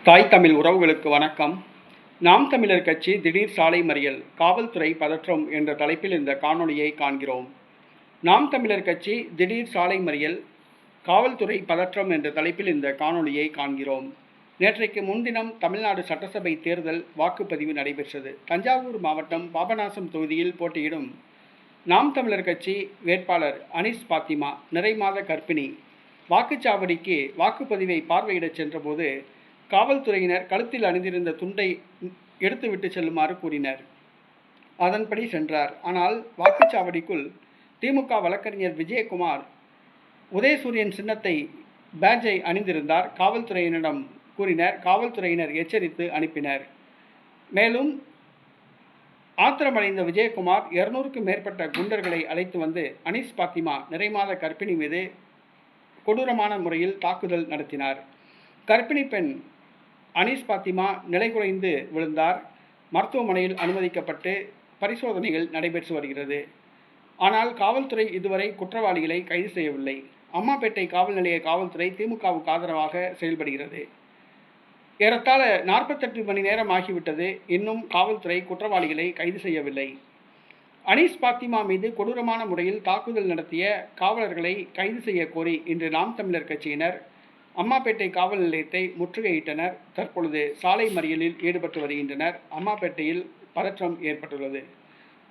தாய் தமிழ் உறவுகளுக்கு வணக்கம். நாம் தமிழர் கட்சி திடீர் சாலை மறியல், காவல்துறை பதற்றம் என்ற தலைப்பில் இந்த காணொளியை காண்கிறோம். நாம் தமிழர் கட்சி திடீர் சாலை மறியல், காவல்துறை பதற்றம் என்ற தலைப்பில் இந்த காணொளியை காண்கிறோம். நேற்றைக்கு முன்தினம் தமிழ்நாடு சட்டசபை தேர்தல் வாக்குப்பதிவு நடைபெற்றது. தஞ்சாவூர் மாவட்டம் பாபநாசம் தொகுதியில் போட்டியிடும் நாம் தமிழர் கட்சி வேட்பாளர் அனீஸ் பாத்திமா நிறைமாத கர்ப்பிணி வாக்குச்சாவடிக்கு வாக்குப்பதிவை பார்வையிடச் சென்றபோது காவல்துறையினர் கழுத்தில் அணிந்திருந்த துண்டை எடுத்துவிட்டு செல்லுமாறு கூறினர். அதன்படி சென்றார். ஆனால் வாக்குச்சாவடிக்குள் திமுக வழக்கறிஞர் விஜயகுமார் உதயசூரியன் சின்னத்தை பேட்ஜை அணிந்திருந்தார். காவல்துறையினரிடம் கூறினர். காவல்துறையினர் எச்சரித்து அனுப்பினர். மேலும் ஆத்திரமடைந்த விஜயகுமார் 200க்கும் மேற்பட்ட குண்டர்களை அழைத்து வந்து அனீஸ் பாத்திமா நிறைமாத கர்ப்பிணி மீது கொடூரமான முறையில் தாக்குதல் நடத்தினார். கர்ப்பிணி பெண் அனீஸ் பாத்திமா நிலைகுலைந்து விழுந்தார். மருத்துவமனையில் அனுமதிக்கப்பட்டு பரிசோதனைகள் நடைபெற்று வருகிறது. ஆனால் காவல்துறை இதுவரை குற்றவாளிகளை கைது செய்யவில்லை. அம்மாபேட்டை காவல் நிலைய காவல்துறை திமுகவுக்கு ஆதரவாக செயல்படுகிறது. ஏறத்தாழ 48 மணி நேரம் ஆகிவிட்டது. இன்னும் காவல்துறை குற்றவாளிகளை கைது செய்யவில்லை. அனீஸ் பாத்திமா மீது கொடூரமான முறையில் தாக்குதல் நடத்திய காவலர்களை கைது செய்ய கோரி இன்று நாம் தமிழர் கட்சியினர் அம்மாபேட்டை காவல் நிலையத்தை முற்றுகையிட்டனர். தற்பொழுது சாலை மறியலில் ஈடுபட்டு வருகின்றனர். அம்மாபேட்டையில் பதற்றம் ஏற்பட்டுள்ளது.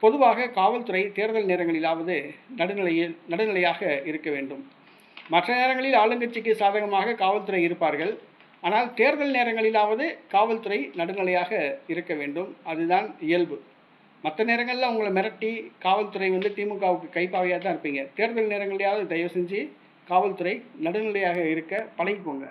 பொதுவாக காவல்துறை தேர்தல் நேரங்களிலாவது நடுநிலையாக இருக்க வேண்டும். மற்ற நேரங்களில் ஆளுங்கட்சிக்கு சாதகமாக காவல்துறை இருப்பார்கள். ஆனால் தேர்தல் நேரங்களிலாவது காவல்துறை நடுநிலையாக இருக்க வேண்டும். அதுதான் இயல்பு. மற்ற நேரங்களில் உங்களை மிரட்டி காவல்துறை திமுகவுக்கு கைப்பாவையாக தான் இருப்பீங்க. தேர்தல் நேரங்களிலாவது தயவு செஞ்சு காவல்துறை நடுநிலையாக இருக்க பழகிக்கோங்க.